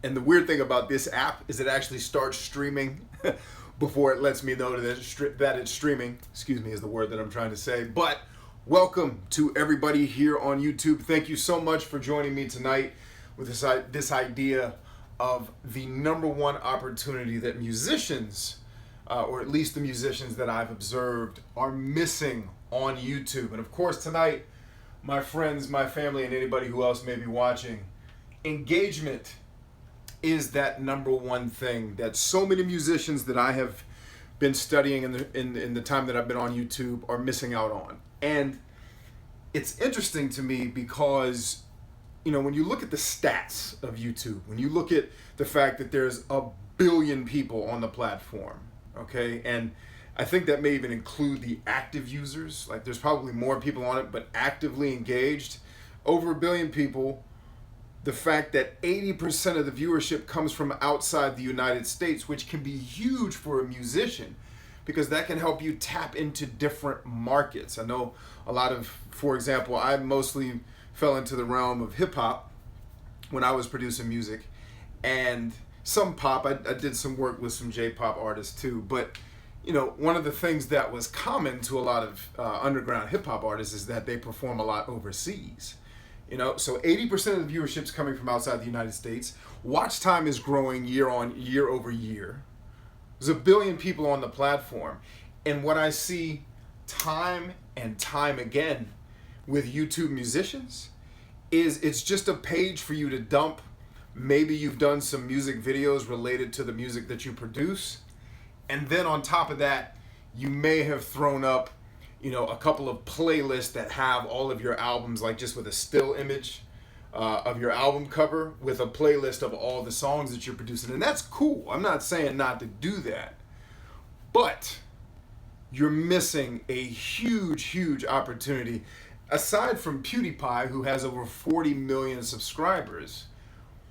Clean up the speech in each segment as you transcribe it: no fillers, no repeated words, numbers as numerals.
And the weird thing about this app is it actually starts streaming before it lets me know that it's streaming. Excuse me, is the word that I'm trying to say. But welcome to everybody here on YouTube. Thank you so much for joining me tonight with this idea of the number one opportunity that musicians, or at least the musicians that I've observed, are missing on YouTube. And of course tonight, my friends, my family, and anybody who else may be watching, engagement is that number one thing that so many musicians that I have been studying in the time that I've been on YouTube are missing out on. And it's interesting to me because, you know, when you look at the stats of YouTube, when you look at the fact that there's 1 billion people on the platform, okay, and I think that may even include the active users. Like, there's probably more people on it, but actively engaged, over 1 billion people. The fact that 80% of the viewership comes from outside the United States, which can be huge for a musician because that can help you tap into different markets. I know a lot of, for example, I mostly fell into the realm of hip hop when I was producing music, and some pop. I did some work with some J-pop artists too, but you know, one of the things that was common to a lot of underground hip hop artists is that they perform a lot overseas. You know, so 80% of the viewership's coming from outside the United States. Watch time is growing year over year. There's 1 billion people on the platform. And what I see time and time again with YouTube musicians is it's just a page for you to dump. Maybe you've done some music videos related to the music that you produce. And then on top of that, you may have thrown up, you know, a couple of playlists that have all of your albums, like just with a still image of your album cover with a playlist of all the songs that you're producing. And that's cool. I'm not saying not to do that. But you're missing a huge opportunity. Aside from Pewdiepie, who has over 40 million subscribers,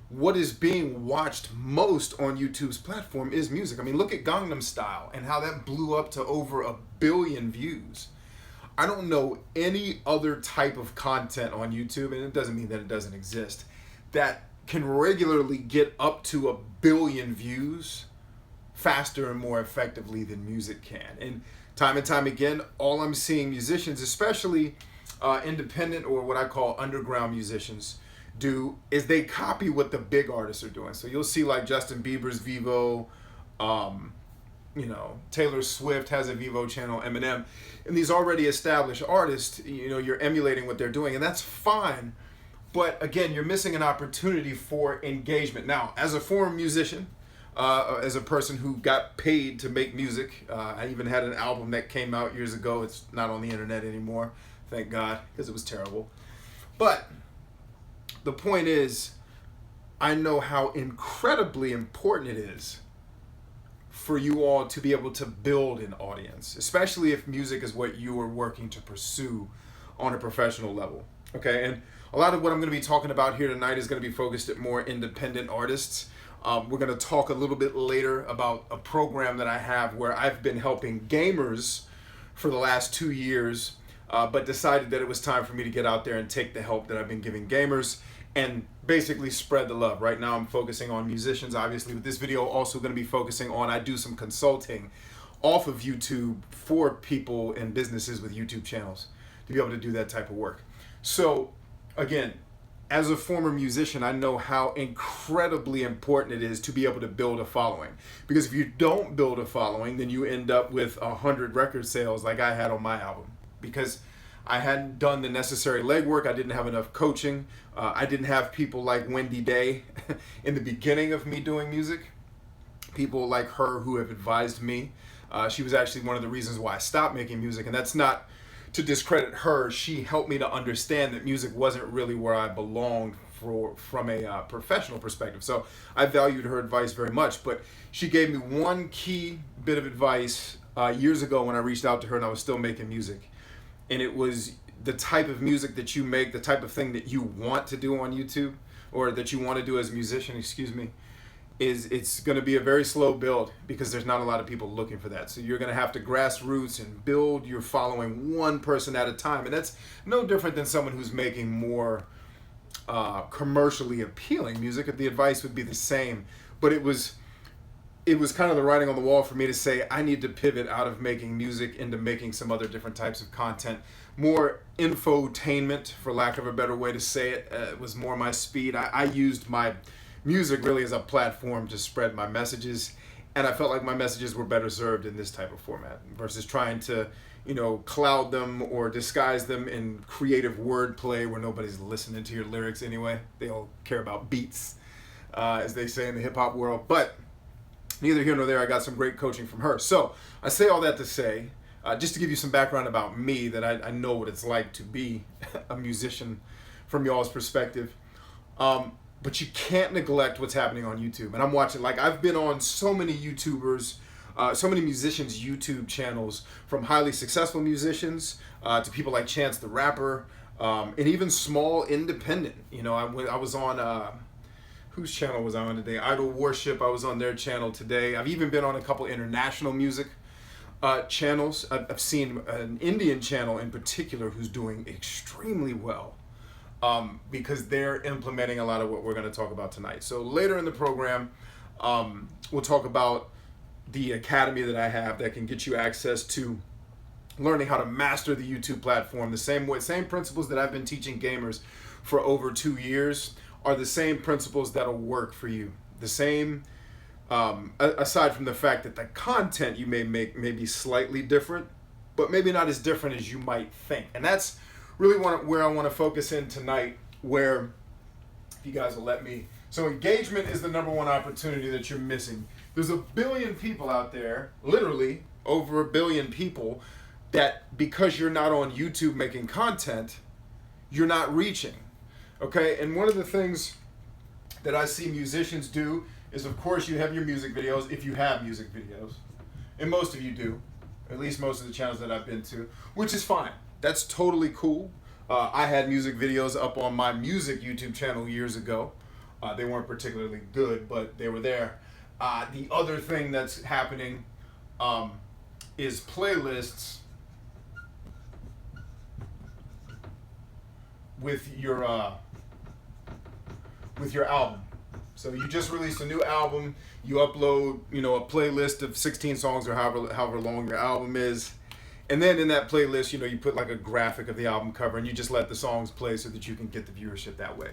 what is being watched most on YouTube's platform is music. I mean, look at Gangnam Style and how that blew up to over 1 billion views. I don't know any other type of content on YouTube, and it doesn't mean that it doesn't exist, that can regularly get up to 1 billion views faster and more effectively than music can. And time again, all I'm seeing musicians, especially independent or what I call underground musicians, do is they copy what the big artists are doing. So you'll see like Justin Bieber's Vivo, you know, Taylor Swift has a Vivo channel, Eminem, and these already established artists, you know, you're emulating what they're doing, and that's fine. But again, you're missing an opportunity for engagement. Now, as a former musician, as a person who got paid to make music, I even had an album that came out years ago. It's not on the internet anymore, thank God, because it was terrible. But the point is, I know how incredibly important it is for you all to be able to build an audience, especially if music is what you are working to pursue on a professional level. Okay, and a lot of what I'm going to be talking about here tonight is going to be focused at more independent artists. We're going to talk a little bit later about a program that I have where I've been helping gamers for the last 2 years, but decided that it was time for me to get out there and take the help that I've been giving gamers and basically spread the love. Right now I'm focusing on musicians, obviously, with this video also going to be focusing on, I do some consulting off of YouTube for people and businesses with YouTube channels to be able to do that type of work. So again, as a former musician, I know how incredibly important it is to be able to build a following. Because if you don't build a following, then you end up with 100 record sales like I had on my album. Because I hadn't done the necessary legwork. I didn't have enough coaching. I didn't have people like Wendy Day in the beginning of me doing music. People like her who have advised me. She was actually one of the reasons why I stopped making music. And that's not to discredit her. She helped me to understand that music wasn't really where I belonged from a professional perspective. So I valued her advice very much. But she gave me one key bit of advice years ago when I reached out to her and I was still making music. And it was the type of music that you make, the type of thing that you want to do on YouTube, or that you want to do as a musician, excuse me, it's going to be a very slow build because there's not a lot of people looking for that. So you're going to have to grassroots and build your following one person at a time. And that's no different than someone who's making more commercially appealing music, the advice would be the same. But it was kind of the writing on the wall for me to say I need to pivot out of making music into making some other different types of content. More infotainment, for lack of a better way to say it, was more my speed. I used my music really as a platform to spread my messages, and I felt like my messages were better served in this type of format versus trying to, cloud them or disguise them in creative wordplay where nobody's listening to your lyrics anyway. They all care about beats, as they say in the hip-hop world. But neither here nor there, I got some great coaching from her. So I say all that to say, just to give you some background about me, that I know what it's like to be a musician from y'all's perspective. But you can't neglect what's happening on YouTube. And I'm watching, like, I've been on so many YouTubers, so many musicians' YouTube channels, from highly successful musicians to people like Chance the Rapper, and even small independent. I was on, whose channel was I on today? Idol Worship. I was on their channel today. I've even been on a couple international music channels. I've seen an Indian channel in particular who's doing extremely well. Because they're implementing a lot of what we're going to talk about tonight. So later in the program, we'll talk about the academy that I have that can get you access to learning how to master the YouTube platform. The same principles that I've been teaching gamers for over 2 years are the same principles that'll work for you. The same, aside from the fact that the content you may make may be slightly different, but maybe not as different as you might think. And that's really where I want to focus in tonight, where, if you guys will let me. So engagement is the number one opportunity that you're missing. There's 1 billion people out there, literally over 1 billion people, that because you're not on YouTube making content, you're not reaching. Okay, and one of the things that I see musicians do is, of course, you have your music videos, if you have music videos, and most of you do, at least most of the channels that I've been to, which is fine. That's totally cool. I had music videos up on my music YouTube channel years ago. They weren't particularly good, but they were there. The other thing that's happening is playlists with your album. So you just released a new album. You upload, a playlist of 16 songs or however long your album is. And then in that playlist, you put like a graphic of the album cover, and you just let the songs play so that you can get the viewership that way.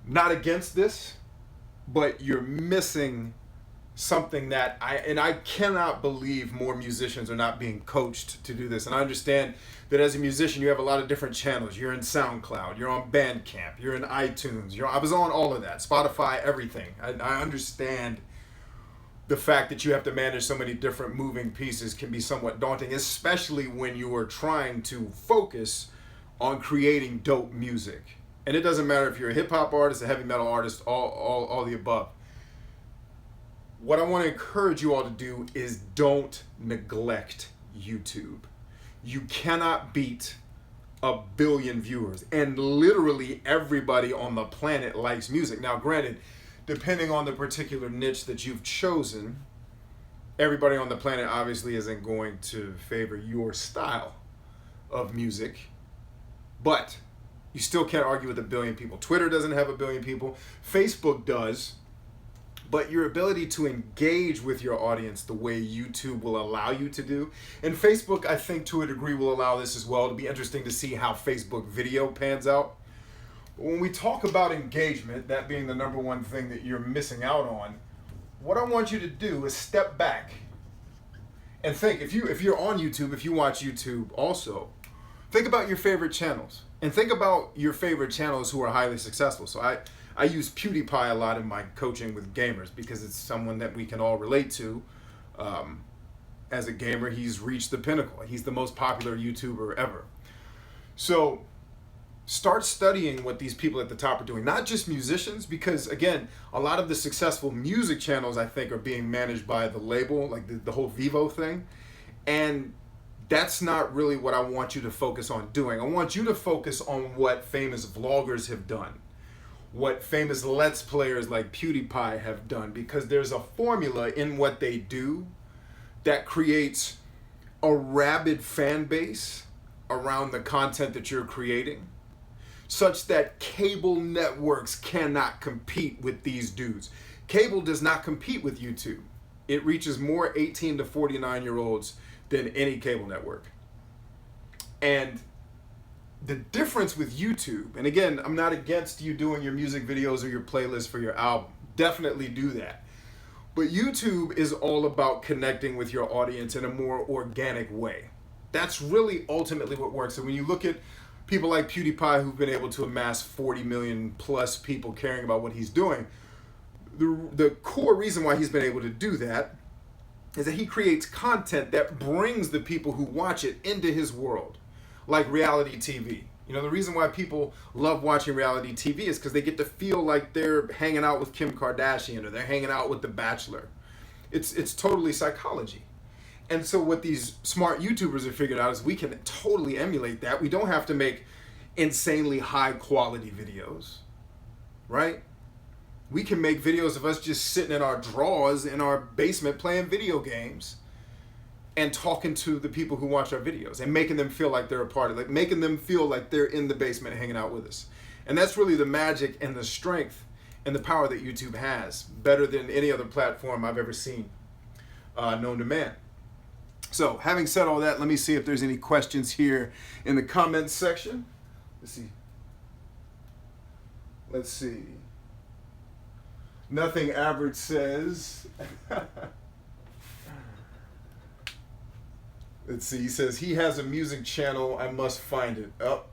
Not against this, but you're missing something that I cannot believe more musicians are not being coached to do this. And I understand that as a musician, you have a lot of different channels. You're in SoundCloud, you're on Bandcamp, you're in iTunes. I was on all of that, Spotify, everything. I understand the fact that you have to manage so many different moving pieces can be somewhat daunting, especially when you are trying to focus on creating dope music. And it doesn't matter if you're a hip hop artist, a heavy metal artist, all the above. What I want to encourage you all to do is don't neglect YouTube. You cannot beat 1 billion viewers, and literally everybody on the planet likes music. Now, granted, depending on the particular niche that you've chosen, everybody on the planet obviously isn't going to favor your style of music, but you still can't argue with 1 billion people. Twitter doesn't have 1 billion people. Facebook does, but your ability to engage with your audience the way YouTube will allow you to do, and Facebook, I think to a degree, will allow this as well. It'll be interesting to see how Facebook video pans out. When we talk about engagement, that being the number one thing that you're missing out on, what I want you to do is step back and think. If you're on YouTube, if you watch YouTube also, think about your favorite channels. And think about your favorite channels who are highly successful. So I use Pewdiepie a lot in my coaching with gamers because it's someone that we can all relate to. As a gamer, he's reached the pinnacle. He's the most popular YouTuber ever. So start studying what these people at the top are doing, not just musicians, because again, a lot of the successful music channels I think are being managed by the label, like the whole Vivo thing. And that's not really what I want you to focus on doing. I want you to focus on what famous vloggers have done, what famous Let's Players like Pewdiepie have done, because there's a formula in what they do that creates a rabid fan base around the content that you're creating. such that cable networks cannot compete with these dudes. Cable does not compete with YouTube. It reaches more 18 to 49-year-olds than any cable network. And the difference with YouTube, and again, I'm not against you doing your music videos or your playlist for your album. Definitely do that. But YouTube is all about connecting with your audience in a more organic way. That's really ultimately what works. And when you look at people like Pewdiepie, who've been able to amass 40 million plus people caring about what he's doing, the core reason why he's been able to do that is that he creates content that brings the people who watch it into his world, like reality TV. You know, the reason why people love watching reality TV is because they get to feel like they're hanging out with Kim Kardashian or they're hanging out with The Bachelor. It's totally psychology. And so what these smart YouTubers have figured out is we can totally emulate that. We don't have to make insanely high quality videos, right? We can make videos of us just sitting in our drawers in our basement playing video games and talking to the people who watch our videos and making them feel like they're a part of it, like making them feel like they're in the basement hanging out with us. And that's really the magic and the strength and the power that YouTube has, better than any other platform I've ever seen known to man. So having said all that, let me see if there's any questions here in the comments section. Let's see. Nothing Average says. Let's see, he says he has a music channel, I must find it. Oh,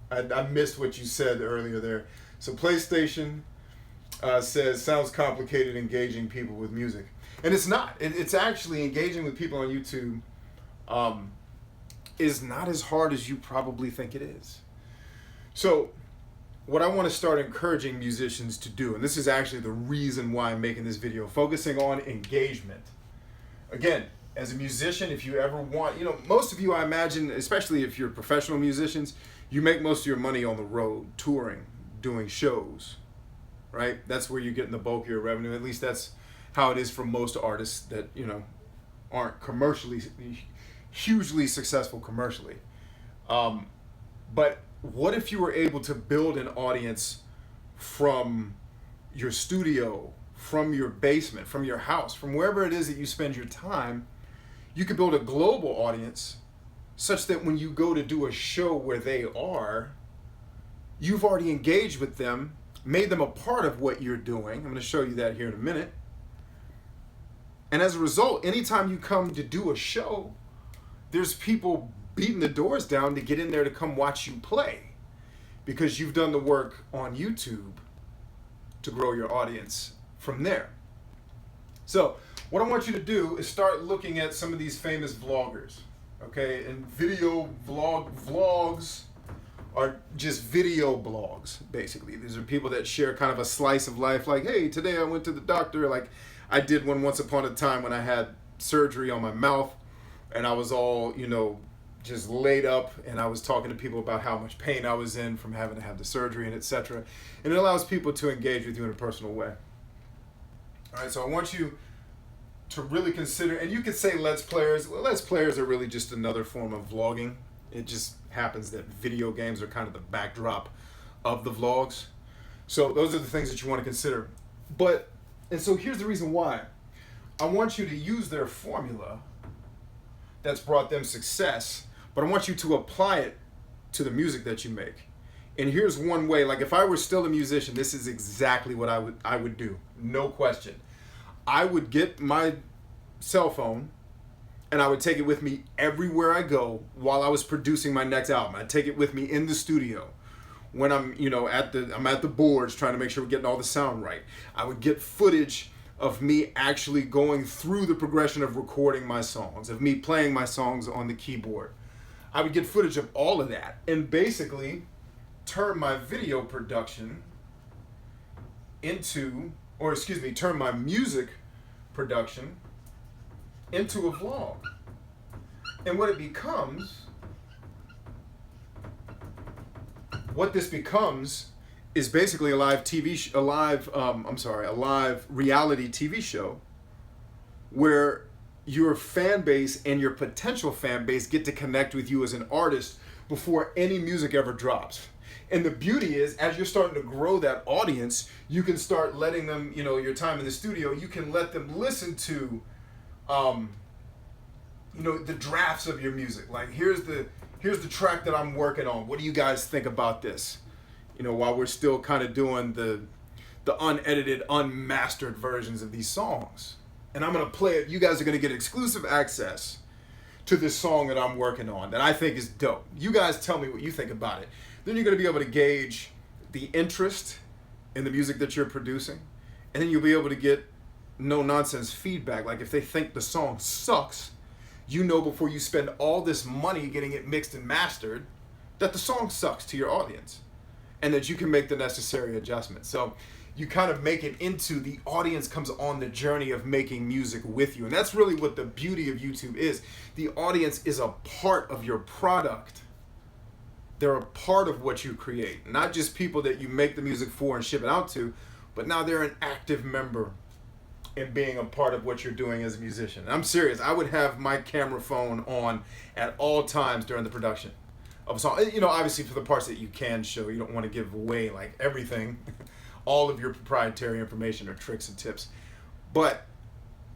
I missed what you said earlier there. So PlayStation says, sounds complicated engaging people with music. And it's not. It's actually engaging with people on YouTube is not as hard as you probably think it is. So what I want to start encouraging musicians to do, and this is actually the reason why I'm making this video, focusing on engagement. Again, as a musician, if you ever want, you know, most of you, I imagine, especially if you're professional musicians, you make most of your money on the road, touring, doing shows, right? That's where you're getting the bulk of your revenue. At least that's how it is for most artists that, you know, aren't commercially, hugely successful commercially. But what if you were able to build an audience from your studio, from your basement, from your house, from wherever it is that you spend your time? You could build a global audience such that when you go to do a show where they are, you've already engaged with them, made them a part of what you're doing. I'm going to show you that here in a minute. And as a result, anytime you come to do a show, there's people beating the doors down to get in there to come watch you play because you've done the work on YouTube to grow your audience from there. So what I want you to do is start looking at some of these famous vloggers, okay? And vlogs are just video blogs, basically. These are people that share kind of a slice of life, like, hey, today I went to the doctor. Like I did one once upon a time when I had surgery on my mouth and I was all, you know, just laid up, and I was talking to people about how much pain I was in from having to have the surgery and etc. And it allows people to engage with you in a personal way. All right, so I want you to really consider, and you could say Let's Players. Well, Let's Players are really just another form of vlogging. It just happens that video games are kind of the backdrop of the vlogs. So those are the things that you want to consider. And so here's the reason why. I want you to use their formula that's brought them success, but I want you to apply it to the music that you make. And here's one way, like if I were still a musician, this is exactly what I would do, no question. I would get my cell phone and I would take it with me everywhere I go while I was producing my next album. I'd take it with me in the studio when I'm, you know, I'm at the boards trying to make sure we're getting all the sound right. I would get footage of me actually going through the progression of recording my songs, of me playing my songs on the keyboard. I would get footage of all of that and basically turn my video production into, or excuse me, turn my music production into a vlog. And what this becomes is basically a live reality TV show where your fan base and your potential fan base get to connect with you as an artist before any music ever drops. And the beauty is, as you're starting to grow that audience, you can start letting them, you know, your time in the studio, you can let them listen to, you know, the drafts of your music. Like, here's the track that I'm working on. What do you guys think about this? You know, while we're still kind of doing the unedited, unmastered versions of these songs. And I'm going to play it. You guys are going to get exclusive access to this song that I'm working on that I think is dope. You guys tell me what you think about it. Then you're going to be able to gauge the interest in the music that you're producing. And then you'll be able to get no nonsense feedback. Like, if they think the song sucks, you know before you spend all this money getting it mixed and mastered that the song sucks to your audience and that you can make the necessary adjustments. So you kind of make it into the audience comes on the journey of making music with you. And that's really what the beauty of YouTube is. The audience is a part of your product. They're a part of what you create. Not just people that you make the music for and ship it out to, but now they're an active member in being a part of what you're doing as a musician. I'm serious. I would have my camera phone on at all times during the production of a song. You know, obviously for the parts that you can show, you don't want to give away like everything. All of your proprietary information or tricks and tips. But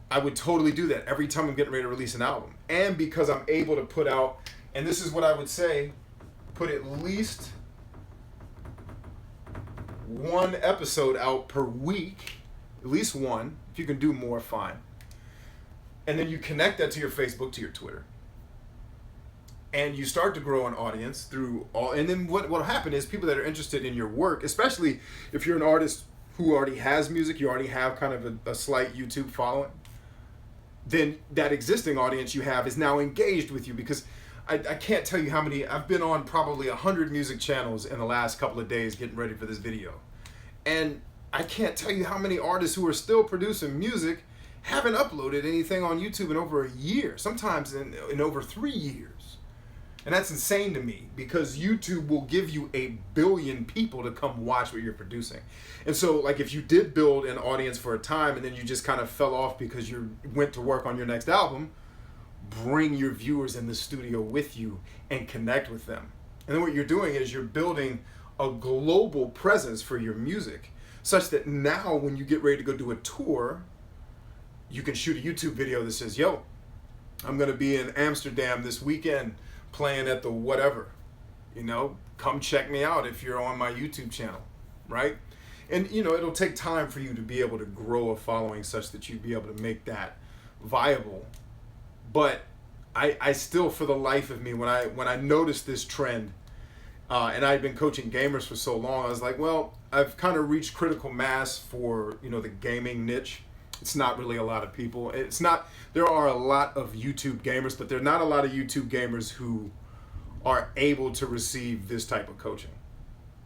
I would totally do that every time I'm getting ready to release an album. And because I'm able to put out, and this is what I would say, put at least one episode out per week, at least one. If you can do more, fine. And then you connect that to your Facebook, to your Twitter. And you start to grow an audience through all, and then what'll happen is people that are interested in your work, especially if you're an artist who already has music, you already have kind of a slight YouTube following, then that existing audience you have is now engaged with you. Because I can't tell you how many, I've been on probably 100 music channels in the last couple of days getting ready for this video. And I can't tell you how many artists who are still producing music haven't uploaded anything on YouTube in over a year, sometimes in over 3 years. And that's insane to me, because YouTube will give you 1 billion people to come watch what you're producing. And so, like, if you did build an audience for a time and then you just kind of fell off because you went to work on your next album, bring your viewers in the studio with you and connect with them. And then what you're doing is you're building a global presence for your music, such that now when you get ready to go do a tour, you can shoot a YouTube video that says, yo, I'm going to be in Amsterdam this weekend playing at the whatever, you know, come check me out if you're on my YouTube channel, right? And, you know, it'll take time for you to be able to grow a following such that you'd be able to make that viable. But I still, for the life of me, when I noticed this trend, and I'd been coaching gamers for so long, I was like, well, I've kind of reached critical mass for, you know, the gaming niche. It's not really a lot of people. It's not, there are a lot of YouTube gamers, but there are not a lot of YouTube gamers who are able to receive this type of coaching,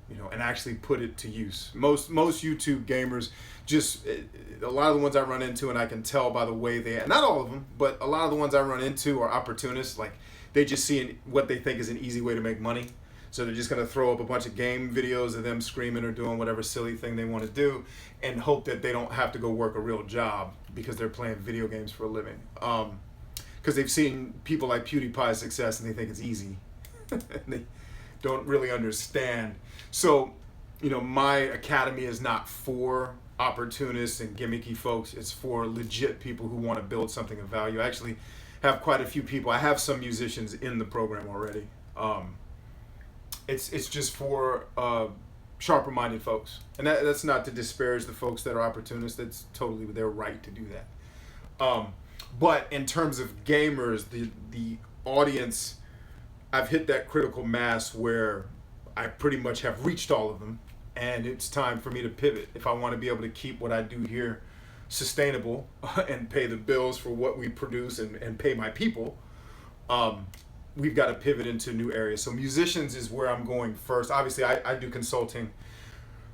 you know, and actually put it to use. Most YouTube gamers, just a lot of the ones I run into, and I can tell by the way they, not all of them, but a lot of the ones I run into are opportunists. Like, they just see what they think is an easy way to make money. So they're just going to throw up a bunch of game videos of them screaming or doing whatever silly thing they want to do and hope that they don't have to go work a real job because they're playing video games for a living. Because they've seen people like Pewdiepie's success and they think it's easy. And they don't really understand. So, you know, my academy is not for opportunists and gimmicky folks. It's for legit people who want to build something of value. I actually have quite a few people. I have some musicians in the program already. It's just for sharper-minded folks, and that's not to disparage the folks that are opportunists. That's totally their right to do that. But in terms of gamers, the audience, I've hit that critical mass where I pretty much have reached all of them, and it's time for me to pivot if I want to be able to keep what I do here sustainable and pay the bills for what we produce and pay my people. We've got to pivot into new areas. So musicians is where I'm going first. Obviously, I do consulting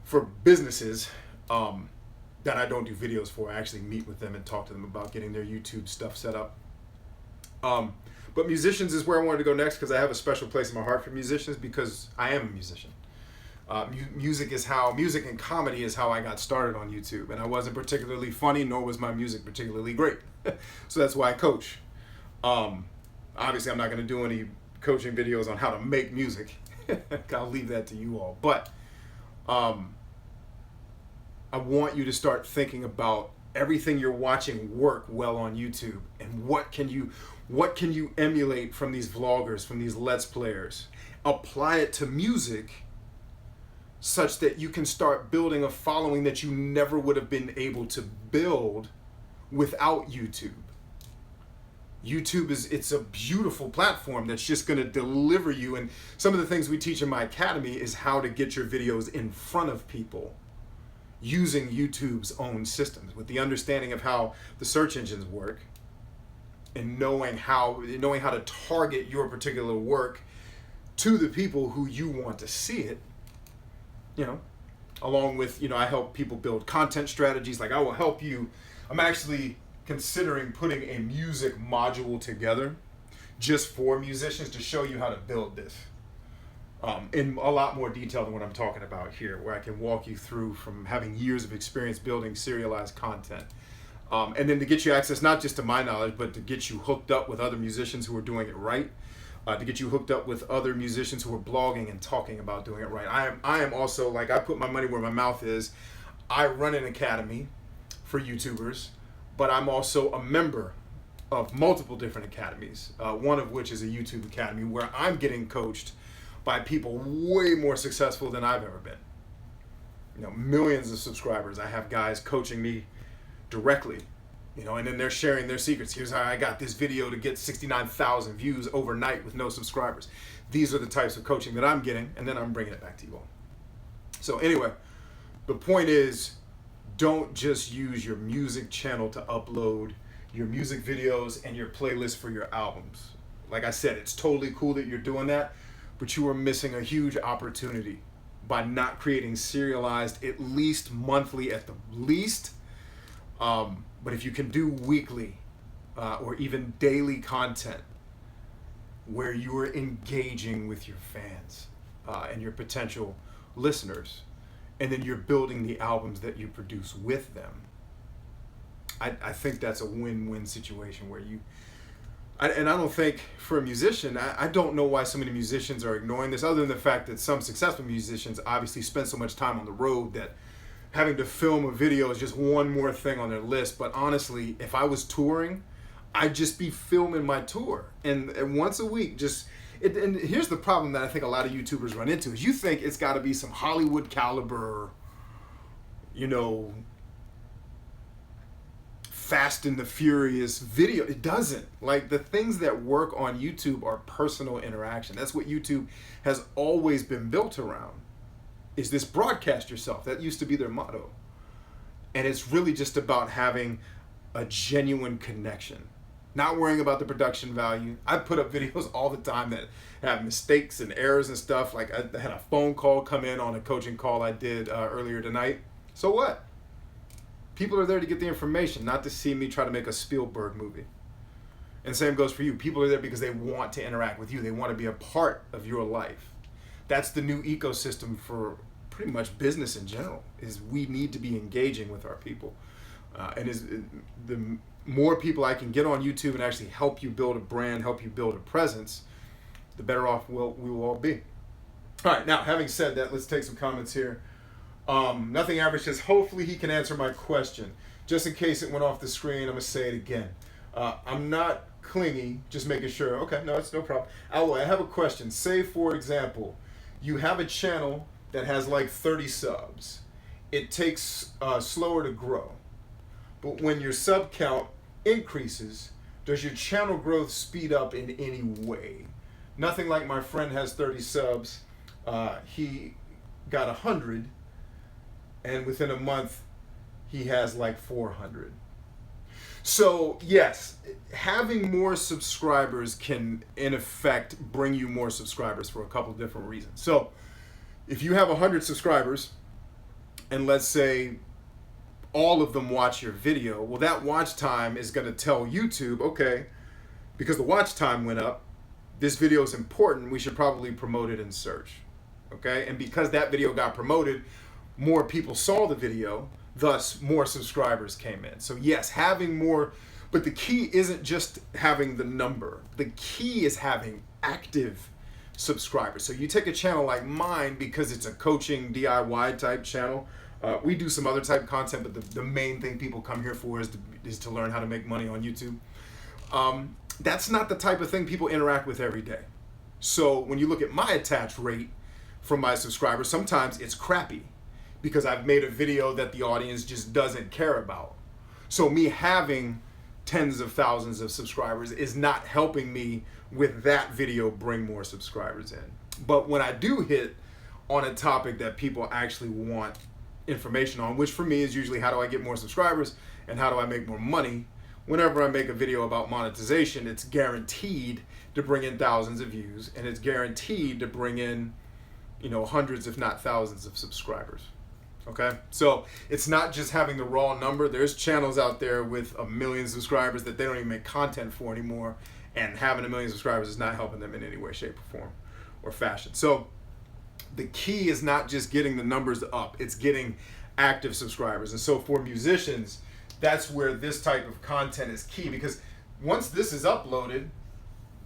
for businesses that I don't do videos for. I actually meet with them and talk to them about getting their YouTube stuff set up. But musicians is where I wanted to go next, because I have a special place in my heart for musicians, because I am a musician. Music and comedy is how I got started on YouTube. And I wasn't particularly funny, nor was my music particularly great. So that's why I coach. Obviously, I'm not going to do any coaching videos on how to make music. I'll leave that to you all. But I want you to start thinking about everything you're watching work well on YouTube, and what can you emulate from these vloggers, from these Let's Players. Apply it to music such that you can start building a following that you never would have been able to build without YouTube. YouTube it's a beautiful platform that's just going to deliver you. And some of the things we teach in my academy is how to get your videos in front of people using YouTube's own systems, with the understanding of how the search engines work, and knowing how to target your particular work to the people who you want to see it. Along with, I help people build content strategies. Like, I will help you. I'm actually considering putting a music module together just for musicians to show you how to build this in a lot more detail than what I'm talking about here, where I can walk you through from having years of experience building serialized content. And then to get you access, not just to my knowledge, but to get you hooked up with other musicians who are doing it right, to get you hooked up with other musicians who are blogging and talking about doing it right. I am also, like, I put my money where my mouth is. I run an academy for YouTubers, but I'm also a member of multiple different academies, one of which is a YouTube academy where I'm getting coached by people way more successful than I've ever been. Millions of subscribers. I have guys coaching me directly, and then they're sharing their secrets. Here's how I got this video to get 69,000 views overnight with no subscribers. These are the types of coaching that I'm getting, and then I'm bringing it back to you all. So anyway, the point is, don't just use your music channel to upload your music videos and your playlist for your albums. Like I said, it's totally cool that you're doing that, but you are missing a huge opportunity by not creating serialized, at least monthly at the least. But if you can do weekly or even daily content where you are engaging with your fans and your potential listeners, and then you're building the albums that you produce with them, I think that's a win-win situation where and I don't think for a musician, I don't know why so many musicians are ignoring this, other than the fact that some successful musicians obviously spend so much time on the road that having to film a video is just one more thing on their list. But honestly, if I was touring, I'd just be filming my tour. And once a week, and here's the problem that I think a lot of YouTubers run into, is you think it's got to be some Hollywood caliber, Fast and the Furious video. It doesn't. Like, the things that work on YouTube are personal interaction. That's what YouTube has always been built around, is this broadcast yourself. That used to be their motto. And it's really just about having a genuine connection, not worrying about the production value. I put up videos all the time that have mistakes and errors and stuff. Like, I had a phone call come in on a coaching call I did earlier tonight. So what? People are there to get the information, not to see me try to make a Spielberg movie. And same goes for you. People are there because they want to interact with you. They want to be a part of your life. That's the new ecosystem for pretty much business in general, is we need to be engaging with our people. The more people I can get on YouTube and actually help you build a brand, help you build a presence, the better off we will all be. All right, now, having said that, let's take some comments here. Nothing Average says, hopefully he can answer my question. Just in case it went off the screen, I'm going to say it again. I'm not clingy, just making sure. Okay, no, it's no problem. I have a question. Say, for example, you have a channel that has like 30 subs. It takes slower to grow. But when your sub count increases, does your channel growth speed up in any way? Nothing like my friend has 30 subs. He got 100. And within a month, he has like 400. So yes, having more subscribers can, in effect, bring you more subscribers for a couple of different reasons. So if you have 100 subscribers, and let's say all of them watch your video, well, that watch time is going to tell YouTube, okay, because the watch time went up, this video is important, we should probably promote it in search. Okay, and because that video got promoted, more people saw the video, thus more subscribers came in. So yes, having more, but the key isn't just having the number. The key is having active subscribers. So you take a channel like mine, because it's a coaching DIY type channel. We do some other type of content, but the main thing people come here for is to learn how to make money on YouTube. That's not the type of thing people interact with every day. So when you look at my attach rate from my subscribers, sometimes it's crappy because I've made a video that the audience just doesn't care about. So me having tens of thousands of subscribers is not helping me with that video bring more subscribers in. But when I do hit on a topic that people actually want information on, which for me is usually how do I get more subscribers and how do I make more money, whenever I make a video about monetization, it's guaranteed to bring in thousands of views, and it's guaranteed to bring in, you know, hundreds if not thousands of subscribers. Okay, so it's not just having the raw number. There's channels out there with 1 million subscribers that they don't even make content for anymore, and having 1 million subscribers is not helping them in any way, shape, or form or fashion. So the key is not just getting the numbers up, it's getting active subscribers. And so for musicians, that's where this type of content is key, because once this is uploaded,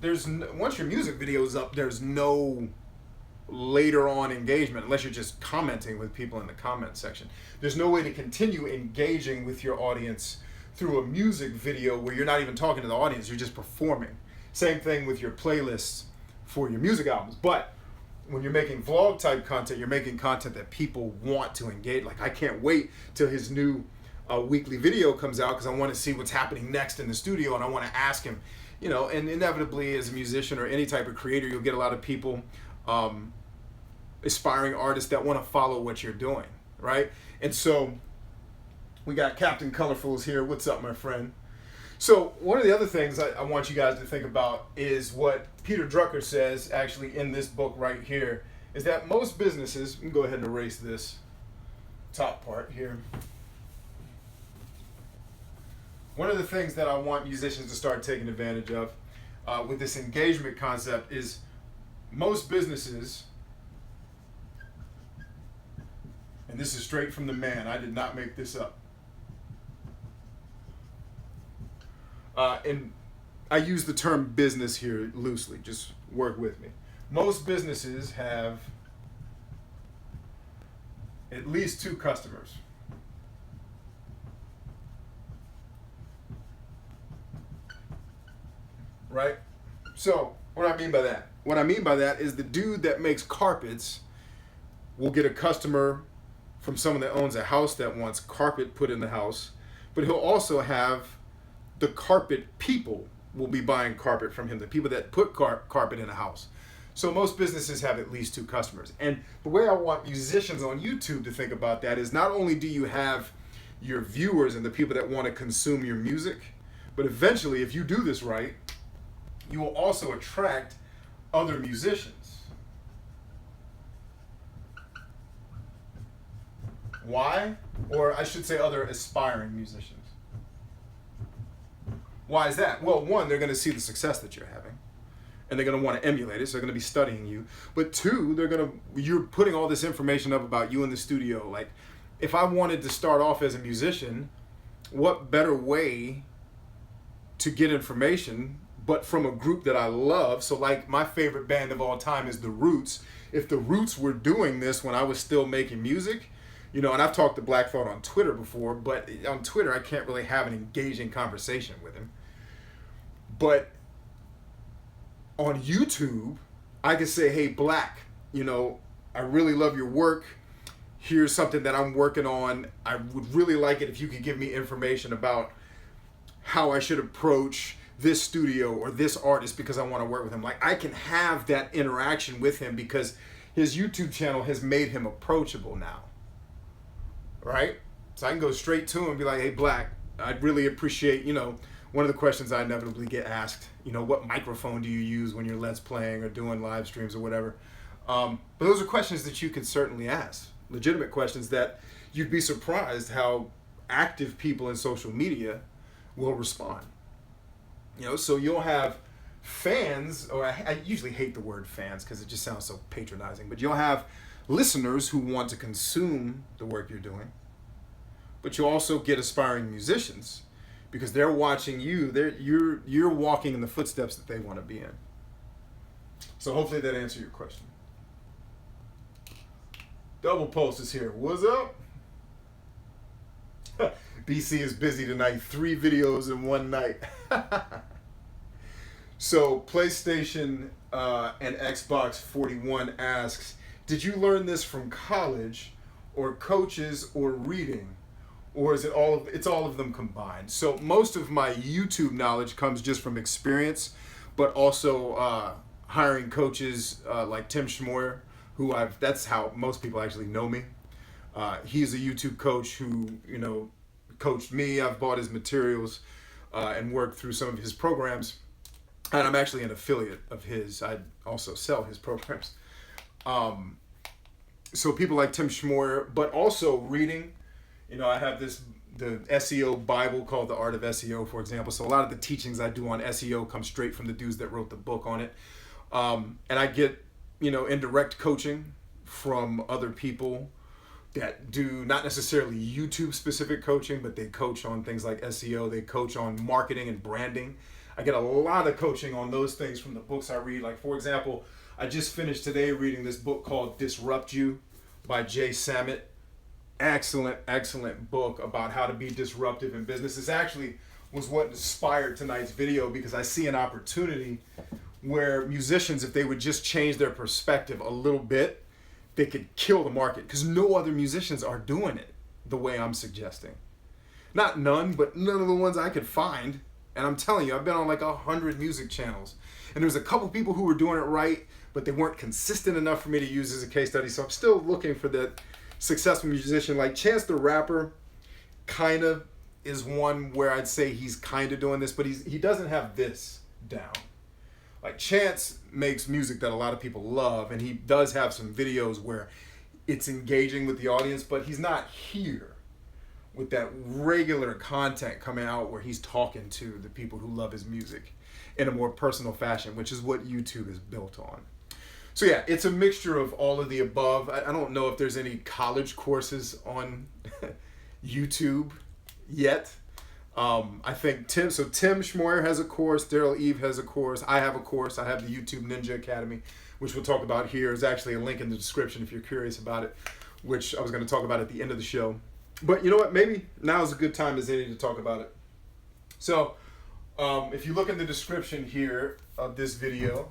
once your music video is up, there's no later on engagement unless you're just commenting with people in the comment section. There's no way to continue engaging with your audience through a music video where you're not even talking to the audience, you're just performing. Same thing with your playlists for your music albums. But when you're making vlog type content, you're making content that people want to engage. Like, I can't wait till his new weekly video comes out because I want to see what's happening next in the studio, and I want to ask him, you know. And inevitably, as a musician or any type of creator, you'll get a lot of people, aspiring artists that want to follow what you're doing, right? And so we got Captain Colorfuls here. What's up, my friend? So one of the other things I want you guys to think about is what Peter Drucker says actually in this book right here, is that most businesses, we can go ahead and erase this top part here. One of the things that I want musicians to start taking advantage of with this engagement concept is most businesses, and this is straight from the man, I did not make this up. And I use the term business here loosely, just work with me. Most businesses have at least 2 customers. Right? So, what do I mean by that? What I mean by that is the dude that makes carpets will get a customer from someone that owns a house that wants carpet put in the house, but he'll also have the carpet people will be buying carpet from him, the people that put carpet in a house. So most businesses have at least 2 customers. And the way I want musicians on YouTube to think about that is not only do you have your viewers and the people that want to consume your music, but eventually, if you do this right, you will also attract other musicians. Why? Or I should say other aspiring musicians. Why is that? Well, one, they're going to see the success that you're having, and they're going to want to emulate it, so they're going to be studying you. But 2, you're putting all this information up about you in the studio. Like, if I wanted to start off as a musician, what better way to get information but from a group that I love? So like, my favorite band of all time is The Roots. If The Roots were doing this when I was still making music, you know, and I've talked to Black Thought on Twitter before, but on Twitter I can't really have an engaging conversation with him. But on YouTube, I can say, hey, Black, you know, I really love your work. Here's something that I'm working on. I would really like it if you could give me information about how I should approach this studio or this artist because I want to work with him. Like, I can have that interaction with him because his YouTube channel has made him approachable now, right? So I can go straight to him and be like, hey, Black, I'd really appreciate, you know, one of the questions I inevitably get asked, you know, what microphone do you use when you're Let's Playing or doing live streams or whatever? But those are questions that you can certainly ask, legitimate questions that you'd be surprised how active people in social media will respond. You know, so you'll have fans, or I usually hate the word fans because it just sounds so patronizing, but you'll have listeners who want to consume the work you're doing, but you'll also get aspiring musicians because they're watching you. You're walking in the footsteps that they want to be in. So hopefully that answered your question. Double Pulse is here. What's up? BC is busy tonight. 3 videos in one night. So PlayStation and Xbox 41 asks, did you learn this from college or coaches or reading? Or is it it's all of them combined? So most of my YouTube knowledge comes just from experience, but also hiring coaches like Tim Schmoyer, that's how most people actually know me. He's a YouTube coach who, coached me. I've bought his materials and worked through some of his programs. And I'm actually an affiliate of his. I also sell his programs. So people like Tim Schmoyer, but also reading. I have the SEO Bible called The Art of SEO, for example. So a lot of the teachings I do on SEO come straight from the dudes that wrote the book on it. And I get, indirect coaching from other people that do not necessarily YouTube specific coaching, but they coach on things like SEO. They coach on marketing and branding. I get a lot of coaching on those things from the books I read. Like, for example, I just finished today reading this book called Disrupt You by Jay Samit. Excellent book about how to be disruptive in business. This actually was what inspired tonight's video, because I see an opportunity where musicians, if they would just change their perspective a little bit, they could kill the market, because no other musicians are doing it the way I'm suggesting. Not none, but none of the ones I could find. And I'm telling you, I've been on like 100 music channels. And there's a couple people who were doing it right, but they weren't consistent enough for me to use as a case study. So I'm still looking for that successful musician. Like Chance the Rapper kind of is one where I'd say he's kind of doing this, but he doesn't have this down. Like Chance makes music that a lot of people love, and he does have some videos where it's engaging with the audience, but he's not here with that regular content coming out where he's talking to the people who love his music in a more personal fashion, which is what YouTube is built on. So yeah, it's a mixture of all of the above. I don't know if there's any college courses on YouTube yet. I think Tim Schmoyer has a course, Daryl Eve has a course, I have a course, I have the YouTube Ninja Academy, which we'll talk about here. There's actually a link in the description if you're curious about it, which I was going to talk about at the end of the show. But you know what, maybe now is a good time as any to talk about it. So if you look in the description here of this video,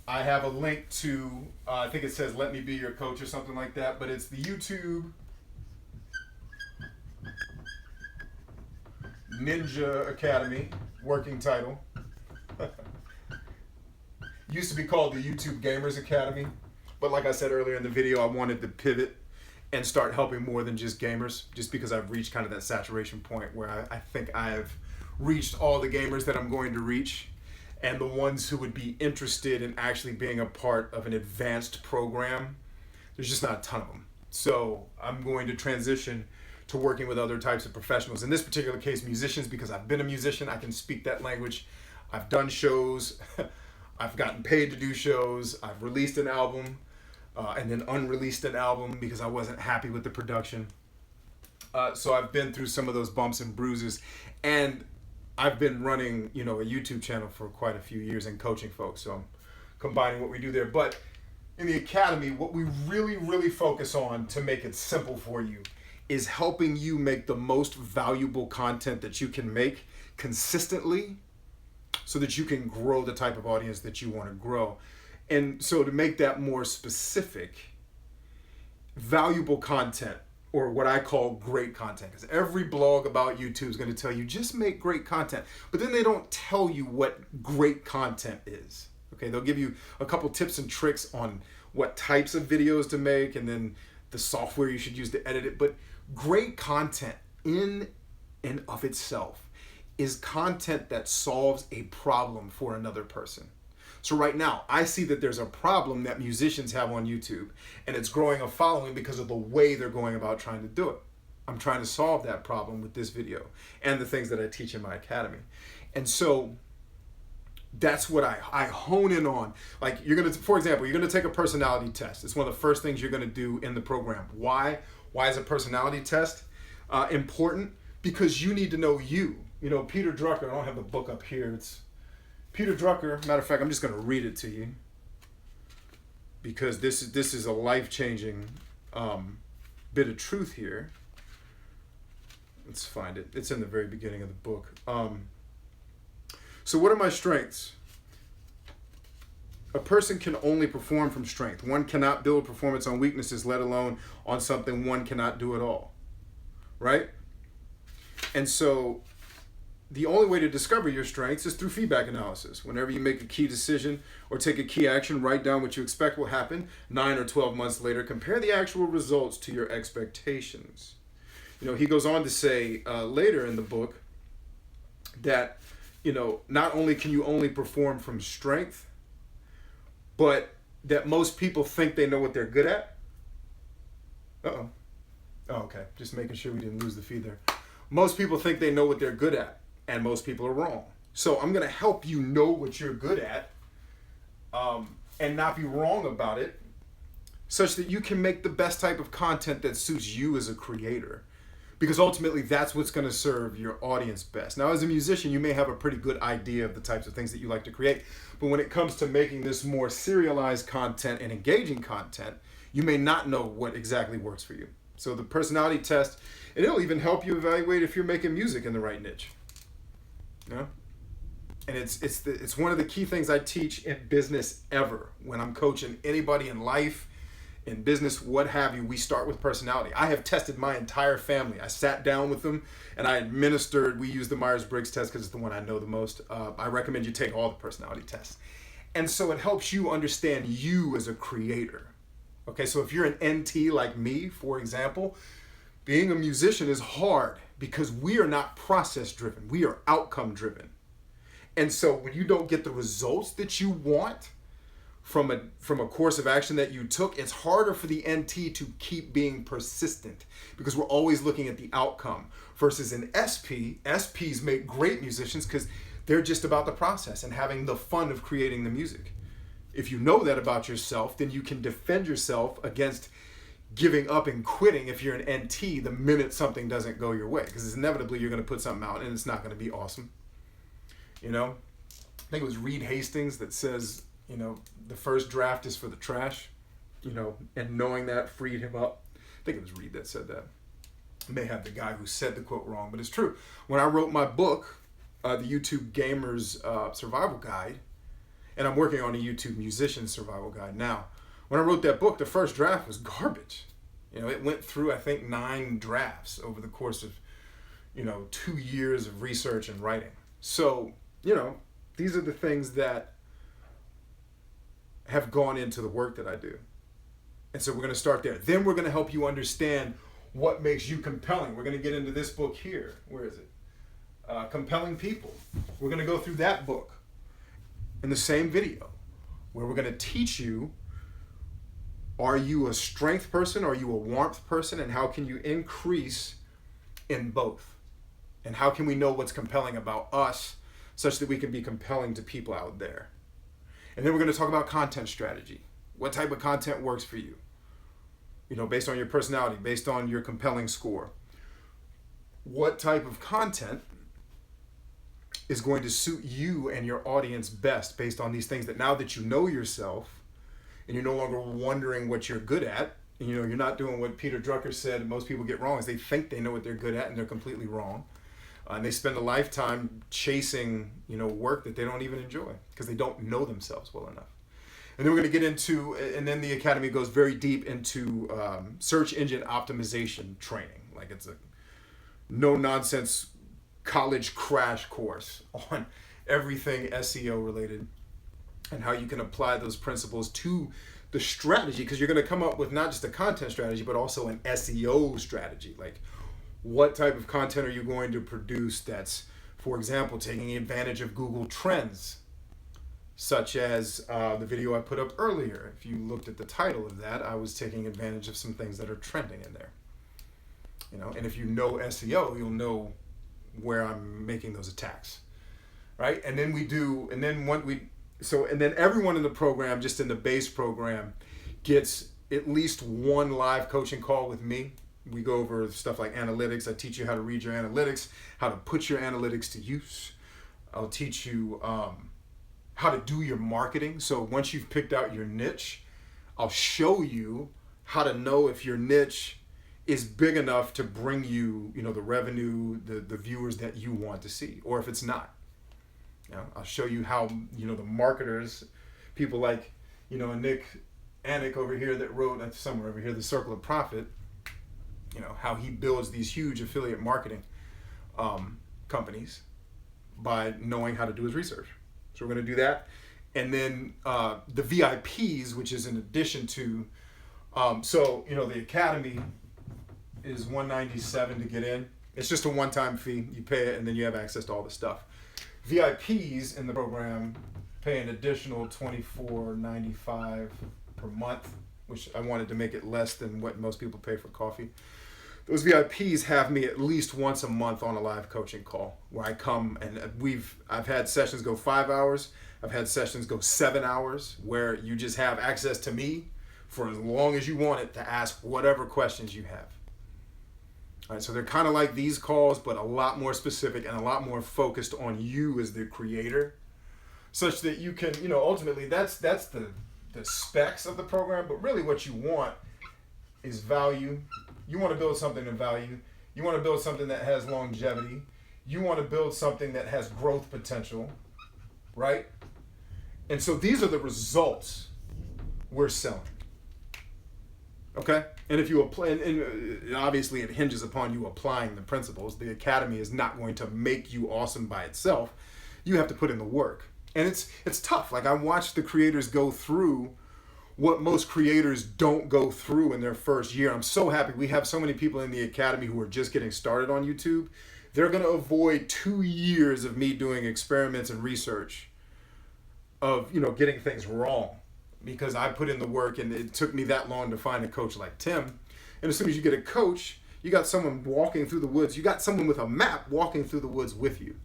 I have a link to, I think it says Let Me Be Your Coach or something like that, but it's the YouTube Ninja Academy, working title. Used to be called the YouTube Gamers Academy, but like I said earlier in the video, I wanted to pivot and start helping more than just gamers, just because I've reached kind of that saturation point where I think I've reached all the gamers that I'm going to reach, and the ones who would be interested in actually being a part of an advanced program, there's just not a ton of them. So I'm going to transition to working with other types of professionals. In this particular case, musicians, because I've been a musician, I can speak that language. I've done shows, I've gotten paid to do shows, I've released an album, and then unreleased an album because I wasn't happy with the production. So I've been through some of those bumps and bruises, and I've been running, a YouTube channel for quite a few years and coaching folks. So I'm combining what we do there. But in the Academy, what we really focus on to make it simple for you is helping you make the most valuable content that you can make consistently so that you can grow the type of audience that you want to grow. And so to make that more specific, valuable content, or what I call great content, because every blog about YouTube is going to tell you just make great content, but then they don't tell you what great content is. Okay, they'll give you a couple tips and tricks on what types of videos to make and then the software you should use to edit it. But great content in and of itself is content that solves a problem for another person. So right now, I see that there's a problem that musicians have on YouTube, and it's growing a following because of the way they're going about trying to do it. I'm trying to solve that problem with this video and the things that I teach in my academy. And so that's what I hone in on. Like for example, you're gonna take a personality test. It's one of the first things you're gonna do in the program. Why? Why is a personality test important? Because you need to know you. Peter Drucker, I don't have the book up here, it's Peter Drucker, matter of fact, I'm just going to read it to you because this is a life-changing bit of truth here. Let's find it. It's in the very beginning of the book. So what are my strengths? A person can only perform from strength. One cannot build performance on weaknesses, let alone on something one cannot do at all. Right? And so the only way to discover your strengths is through feedback analysis. Whenever you make a key decision or take a key action, write down what you expect will happen 9 or 12 months later. Compare the actual results to your expectations. You know, he goes on to say later in the book that, you know, not only can you only perform from strength, but that most people think they know what they're good at. Uh-oh. Oh, okay. Just making sure we didn't lose the feed there. Most people think they know what they're good at, and most people are wrong. So I'm going to help you know what you're good at and not be wrong about it, such that you can make the best type of content that suits you as a creator. Because ultimately, that's what's going to serve your audience best. Now, as a musician, you may have a pretty good idea of the types of things that you like to create. But when it comes to making this more serialized content and engaging content, you may not know what exactly works for you. So the personality test, and it'll even help you evaluate if you're making music in the right niche. You know? And it's one of the key things I teach in business ever. When I'm coaching anybody in life, in business, what have you, we start with personality. I have tested my entire family. I sat down with them and I administered, we use the Myers-Briggs test because it's the one I know the most. I recommend you take all the personality tests. And so it helps you understand you as a creator. Okay, so if you're an NT like me, for example, being a musician is hard because we are not process driven. We are outcome driven. And so when you don't get the results that you want from a course of action that you took, it's harder for the NT to keep being persistent because we're always looking at the outcome. Versus an SPs make great musicians because they're just about the process and having the fun of creating the music. If you know that about yourself, then you can defend yourself against giving up and quitting if you're an NT the minute something doesn't go your way, because inevitably you're going to put something out and it's not going to be awesome. You know, I think it was Reed Hastings that says, you know, the first draft is for the trash, you know, and knowing that freed him up. I think it was Reed that said that. I may have the guy who said the quote wrong, but it's true. When I wrote my book, the YouTube Gamer's Survival Guide, and I'm working on a YouTube Musician Survival Guide now. When I wrote that book, the first draft was garbage. You know, it went through, I think, 9 drafts over the course of, 2 years of research and writing. So, these are the things that have gone into the work that I do. And so we're going to start there. Then we're going to help you understand what makes you compelling. We're going to get into this book here. Where is it? Compelling People. We're going to go through that book in the same video, where we're going to teach you, are you a strength person? Are you a warmth person? And how can you increase in both? And how can we know what's compelling about us such that we can be compelling to people out there? And then we're going to talk about content strategy. What type of content works for you? Based on your personality, based on your compelling score. What type of content is going to suit you and your audience best based on these things that now that you know yourself and you're no longer wondering what you're good at, you're not doing what Peter Drucker said and most people get wrong is they think they know what they're good at and they're completely wrong. And they spend a lifetime chasing, work that they don't even enjoy because they don't know themselves well enough. And then we're going to get into, and then the Academy goes very deep into search engine optimization training. Like it's a no-nonsense college crash course on everything SEO related and how you can apply those principles to the strategy, because you're going to come up with not just a content strategy, but also an SEO strategy. Like, what type of content are you going to produce that's, for example, taking advantage of Google Trends, such as the video I put up earlier. If you looked at the title of that, I was taking advantage of some things that are trending in there. And if you know SEO, you'll know where I'm making those attacks, right? And then then everyone in the program, just in the base program, gets at least one live coaching call with me. We go over stuff like analytics. I teach you how to read your analytics, how to put your analytics to use. I'll teach you how to do your marketing. So once you've picked out your niche, I'll show you how to know if your niche is big enough to bring you, the revenue, the viewers that you want to see, or if it's not. I'll show you how, the marketers, people like, Nick Anik over here that wrote, somewhere over here, The Circle of Profit, how he builds these huge affiliate marketing companies by knowing how to do his research. So we're going to do that. And then the VIPs, which is in addition to, the Academy is $197 to get in. It's just a one-time fee. You pay it and then you have access to all the stuff. VIPs in the program pay an additional $24.95 per month, which I wanted to make it less than what most people pay for coffee. Those VIPs have me at least once a month on a live coaching call where I come and I've had sessions go 5 hours. I've had sessions go 7 hours where you just have access to me for as long as you want it to ask whatever questions you have. All right, so they're kind of like these calls, but a lot more specific and a lot more focused on you as the creator, such that you can, ultimately that's the specs of the program, but really what you want is value. You want to build something of value. You want to build something that has longevity. You want to build something that has growth potential, right? And so these are the results we're selling. Okay? And if you apply, and obviously it hinges upon you applying the principles. The Academy is not going to make you awesome by itself. You have to put in the work. And it's tough. Like I watched the creators go through what most creators don't go through in their first year. I'm so happy we have so many people in the Academy who are just getting started on YouTube. They're going to avoid 2 years of me doing experiments and research of, getting things wrong, because I put in the work and it took me that long to find a coach like Tim. And as soon as you get a coach, you got someone walking through the woods. You got someone with a map walking through the woods with you.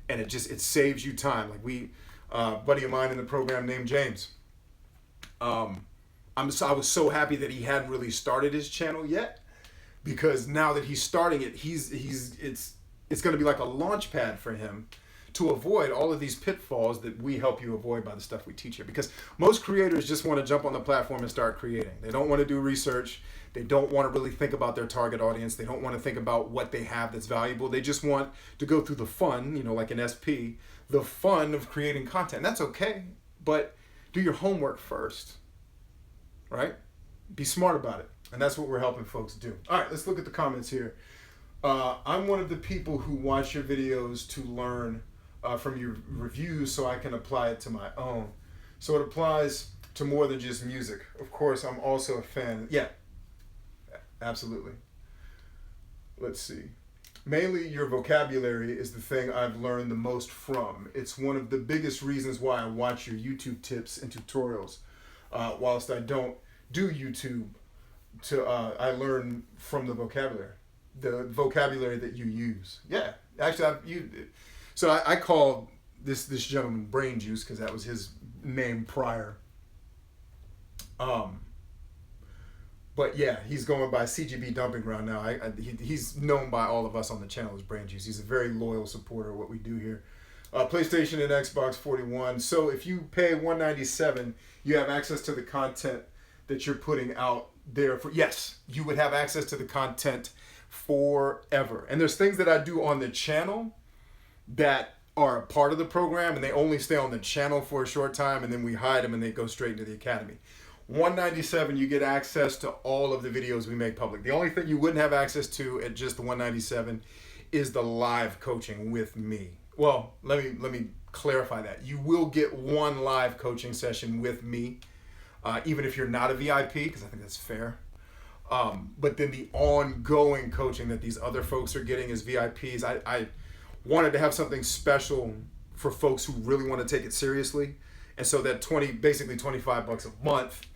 And it saves you time. Like a buddy of mine in the program named James. I was so happy that he hadn't really started his channel yet, because now that he's starting it, it's going to be like a launch pad for him to avoid all of these pitfalls that we help you avoid by the stuff we teach here. Because most creators just want to jump on the platform and start creating. They don't want to do research. They don't want to really think about their target audience. They don't want to think about what they have that's valuable. They just want to go through the fun, like an SP, the fun of creating content. That's okay, but do your homework first, right? Be smart about it. And that's what we're helping folks do. All right, let's look at the comments here. I'm one of the people who watch your videos to learn from your reviews so I can apply it to my own. So it applies to more than just music. Of course, I'm also a fan. Yeah, absolutely. Let's see. Mainly your vocabulary is the thing I've learned the most from. It's one of the biggest reasons why I watch your YouTube tips and tutorials. Whilst I don't do YouTube, I learn from the vocabulary that you use. Yeah, actually, I call this gentleman Brain Juice because that was his name prior. But yeah, he's going by CGB Dumping Ground now. He's known by all of us on the channel as Brain Juice. He's a very loyal supporter of what we do here. PlayStation and Xbox 41. So if you pay $197, you have access to the content that you're putting out there. Yes, you would have access to the content forever. And there's things that I do on the channel that are a part of the program, and they only stay on the channel for a short time, and then we hide them and they go straight into the Academy. $197, you get access to all of the videos we make public. The only thing you wouldn't have access to at just the $197 is the live coaching with me. Well, let me clarify that. You will get one live coaching session with me, even if you're not a VIP, because I think that's fair. But then the ongoing coaching that these other folks are getting as VIPs, I wanted to have something special for folks who really want to take it seriously. And so that basically $25 a month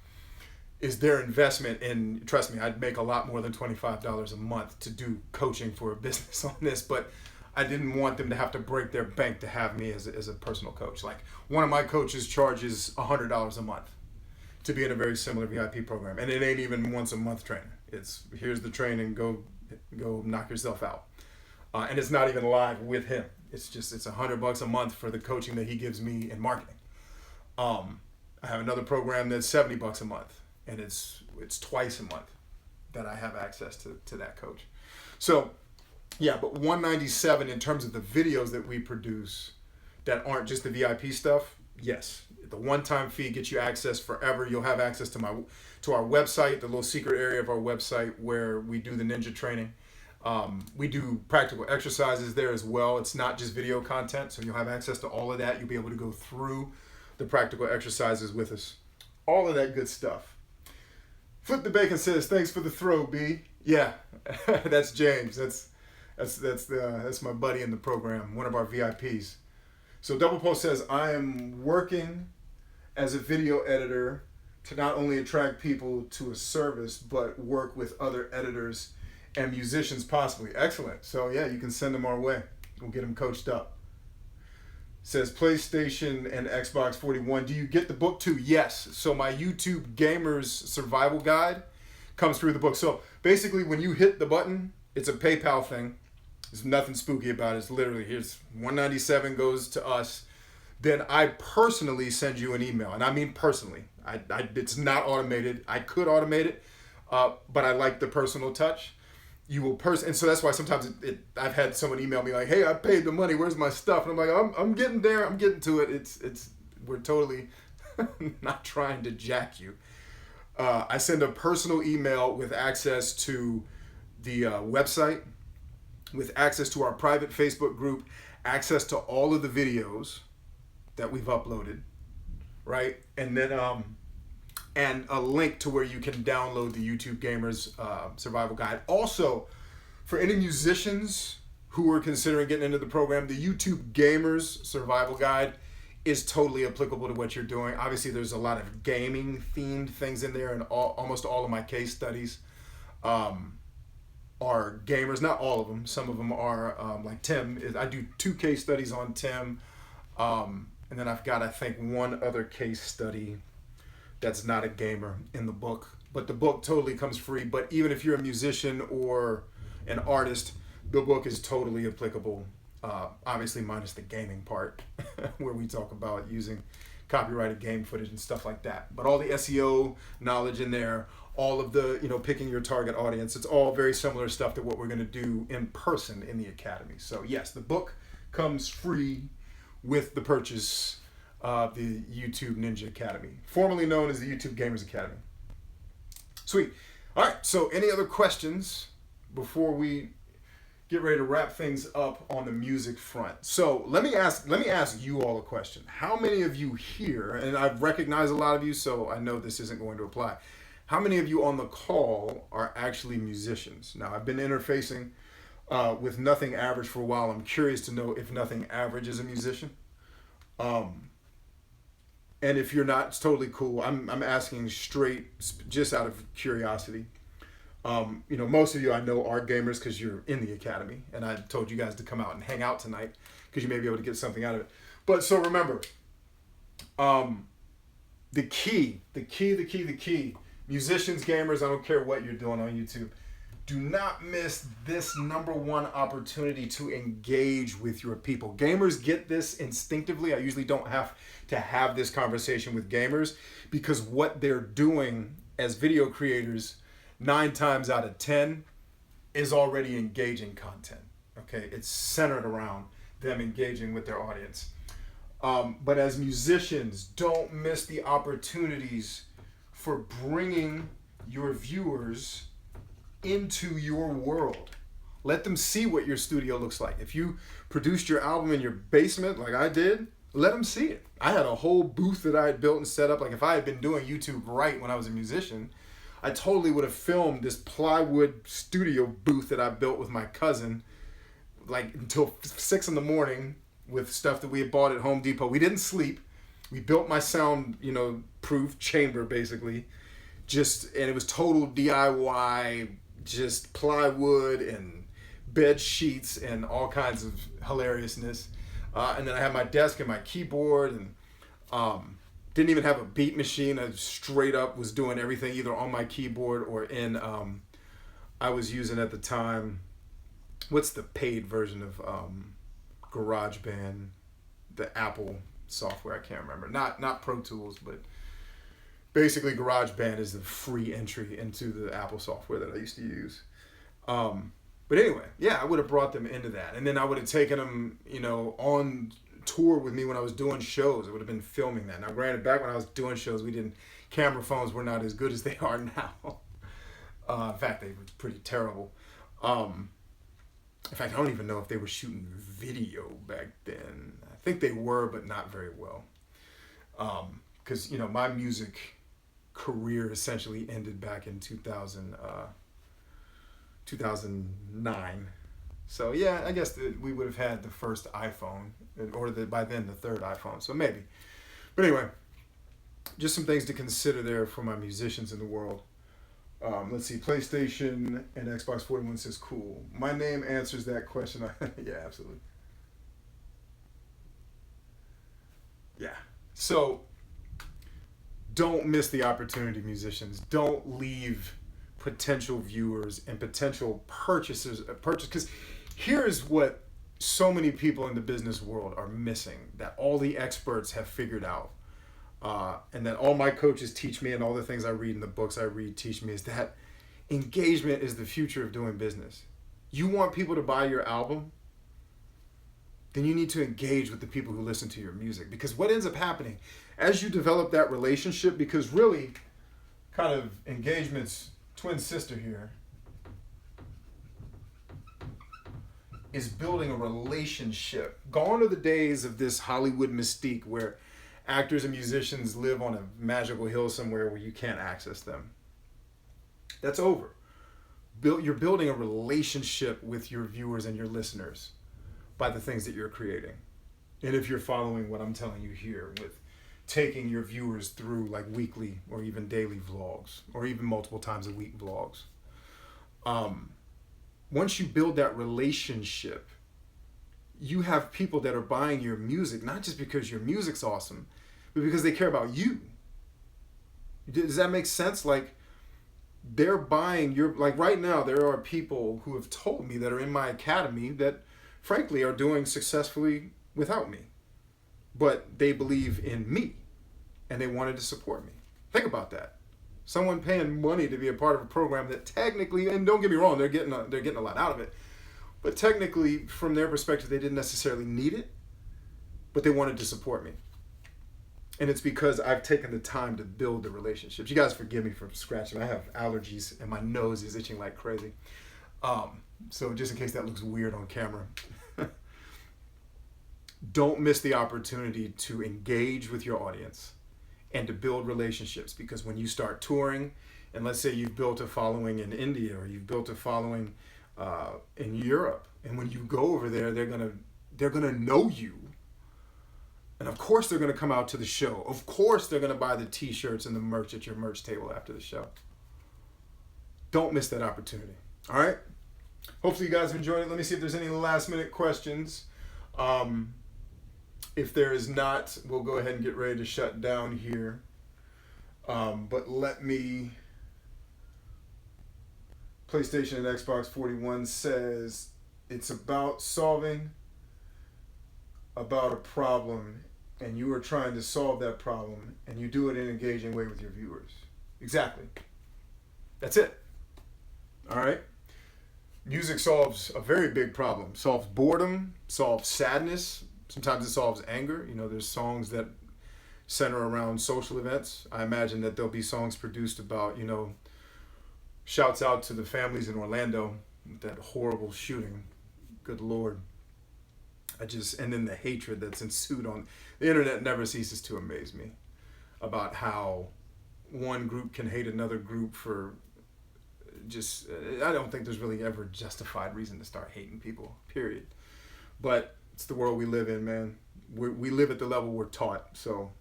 is their investment in, trust me, I'd make a lot more than $25 a month to do coaching for a business on this, but I didn't want them to have to break their bank to have me as a personal coach. Like one of my coaches charges $100 a month to be in a very similar VIP program. And it ain't even once a month training. It's here's the training, go knock yourself out. And it's not even live with him. It's $100 a month for the coaching that he gives me in marketing. I have another program that's $70 a month, and it's twice a month that I have access to that coach. So yeah, but $197 in terms of the videos that we produce that aren't just the VIP stuff. Yes, the one-time fee gets you access forever. You'll have access to our website, the little secret area of our website where we do the ninja training. We do practical exercises there as well. It's not just video content, so you'll have access to all of that. You'll be able to go through the practical exercises with us. All of that good stuff. Flip the Bacon says, thanks for the throw, B. Yeah, that's James. That's my buddy in the program, one of our VIPs. So Double Post says, I am working as a video editor to not only attract people to a service, but work with other editors and musicians possibly. Excellent. So yeah, you can send them our way. We'll get them coached up. Says PlayStation and Xbox 41. Do you get the book too? Yes. So my YouTube Gamers Survival Guide comes through the book. So basically when you hit the button, it's a PayPal thing. There's nothing spooky about it. It's literally, here's $197 goes to us. Then I personally send you an email. And I mean personally. It's not automated. I could automate it, but I like the personal touch. You will and so that's why sometimes I've had someone email me like, hey, I paid the money, where's my stuff? And I'm like, I'm getting there, I'm getting to it. We're totally not trying to jack you. I send a personal email with access to the website, with access to our private Facebook group, access to all of the videos that we've uploaded, right? And then and a link to where you can download the YouTube Gamers Survival Guide. Also, for any musicians who are considering getting into the program, the YouTube Gamers Survival Guide is totally applicable to what you're doing. Obviously, there's a lot of gaming themed things in there, and almost all of my case studies are gamers. Not all of them. Some of them are like Tim. I do 2 case studies on Tim, and then I've got, I think, 1 other case study that's not a gamer in the book. But the book totally comes free. But even if you're a musician or an artist, the book is totally applicable. Obviously minus the gaming part where we talk about using copyrighted game footage and stuff like that. But all the SEO knowledge in there, all of the, picking your target audience, it's all very similar stuff to what we're going to do in person in the Academy. So yes, the book comes free with the purchase of the YouTube Ninja Academy, formerly known as the YouTube Gamers Academy. Sweet. All right, so any other questions before we get ready to wrap things up on the music front? So let me ask you all a question. How many of you here, and I've recognized a lot of you, so I know this isn't going to apply. How many of you on the call are actually musicians? Now, I've been interfacing with Nothing Average for a while. I'm curious to know if Nothing Average is a musician. And if you're not, it's totally cool. I'm asking straight, just out of curiosity. Most of you I know are gamers because you're in the Academy, and I told you guys to come out and hang out tonight because you may be able to get something out of it. But so remember, the key, musicians, gamers, I don't care what you're doing on YouTube, do not miss this #1 opportunity to engage with your people. Gamers get this instinctively. I usually don't have to have this conversation with gamers because what they're doing as video creators 9 times out of 10 is already engaging content. Okay, it's centered around them engaging with their audience. But as musicians, don't miss the opportunities for bringing your viewers into your world. Let them see what your studio looks like. If you produced your album in your basement like I did, let them see it. I had a whole booth that I had built and set up. Like if I had been doing YouTube right when I was a musician, I totally would have filmed this plywood studio booth that I built with my cousin like until 6 in the morning with stuff that we had bought at Home Depot. We didn't sleep. We built my sound, proof chamber basically. And it was total DIY, just plywood and bed sheets and all kinds of hilariousness. And then I had my desk and my keyboard and didn't even have a beat machine. I straight up was doing everything either on my keyboard or in, I was using at the time, what's the paid version of GarageBand? The Apple software. I can't remember. Not Pro Tools, but basically GarageBand is the free entry into the Apple software that I used to use. But anyway, yeah, I would have brought them into that. And then I would have taken them, on tour with me when I was doing shows. I would have been filming that. Now, granted, back when I was doing shows, camera phones were not as good as they are now. In fact, they were pretty terrible. In fact, I don't even know if they were shooting video back then. I think they were, but not very well. Because, my music career essentially ended back in 2009. So, yeah, I guess we would have had the first iPhone, or by then the third iPhone. So maybe. But anyway, just some things to consider there for my musicians in the world. Let's see, PlayStation and Xbox 41 says cool. My name answers that question. Yeah, absolutely. Yeah. So don't miss the opportunity, musicians. Don't leave potential viewers and potential purchasers because here's what so many people in the business world are missing, that all the experts have figured out. And that all my coaches teach me, and all the things I read in the books I read teach me, is that engagement is the future of doing business. You want people to buy your album, then you need to engage with the people who listen to your music. Because what ends up happening as you develop that relationship, because really kind of engagement's twin sister here is building a relationship. Gone are the days of this Hollywood mystique where actors and musicians live on a magical hill somewhere where you can't access them. That's over. You're building a relationship with your viewers and your listeners by the things that you're creating. And if you're following what I'm telling you here with taking your viewers through like weekly or even daily vlogs, or even multiple times a week vlogs. Once you build that relationship, you have people that are buying your music, not just because your music's awesome, but because they care about you. Does that make sense? Like, they're buying like right now, there are people who have told me that are in my academy that frankly are doing successfully without me, but they believe in me and they wanted to support me. Think about that. Someone paying money to be a part of a program that technically, and don't get me wrong, they're getting a lot out of it, but technically from their perspective, they didn't necessarily need it, but they wanted to support me. And it's because I've taken the time to build the relationships. You guys forgive me for scratching. I have allergies and my nose is itching like crazy. So just in case that looks weird on camera. Don't miss the opportunity to engage with your audience and to build relationships, because when you start touring, and let's say you've built a following in India or you've built a following in Europe, and when you go over there, they're gonna know you. And of course they're going to come out to the show. Of course they're going to buy the t-shirts and the merch at your merch table after the show. Don't miss that opportunity. All right? Hopefully you guys have enjoyed it. Let me see if there's any last minute questions. If there is not, we'll go ahead and get ready to shut down here. But let me... PlayStation and Xbox 41 says it's about solving about a problem, and you are trying to solve that problem, and you do it in an engaging way with your viewers. Exactly. That's it. All right? Music solves a very big problem. Solves boredom, solves sadness. Sometimes it solves anger. There's songs that center around social events. I imagine that there'll be songs produced about, shouts out to the families in Orlando, that horrible shooting. Good Lord. And then the hatred that's ensued on the internet never ceases to amaze me about how one group can hate another group for just, I don't think there's really ever justified reason to start hating people, period. But it's the world we live in, man. We live at the level we're taught. So,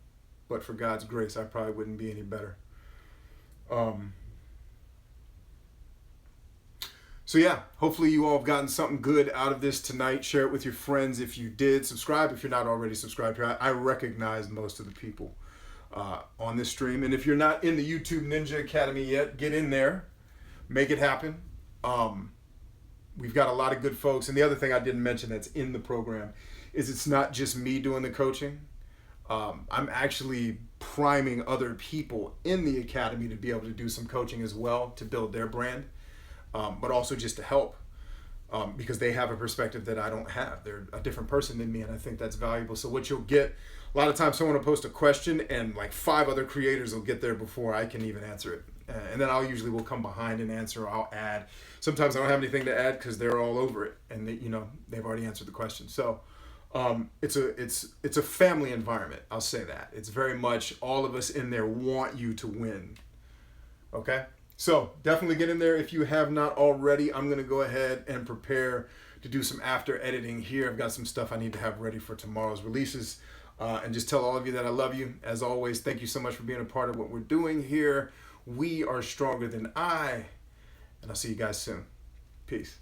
but for God's grace, I probably wouldn't be any better. So yeah, hopefully you all have gotten something good out of this tonight. Share it with your friends if you did. Subscribe if you're not already subscribed here. I recognize most of the people on this stream. And if you're not in the YouTube Ninja Academy yet, get in there. Make it happen. We've got a lot of good folks. And the other thing I didn't mention that's in the program is it's not just me doing the coaching. I'm actually priming other people in the academy to be able to do some coaching as well to build their brand, but also just to help, because they have a perspective that I don't have. They're a different person than me, and I think that's valuable. So what you'll get, a lot of times someone will post a question and like 5 other creators will get there before I can even answer it. And then I'll usually will come behind and answer, or I'll add. Sometimes I don't have anything to add because they're all over it and they've already answered the question. So it's a family environment. I'll say that. It's very much all of us in there want you to win. Okay? So definitely get in there if you have not already. I'm going to go ahead and prepare to do some after editing here. I've got some stuff I need to have ready for tomorrow's releases. And just tell all of you that I love you. As always, thank you so much for being a part of what we're doing here. We are stronger than I. And I'll see you guys soon. Peace.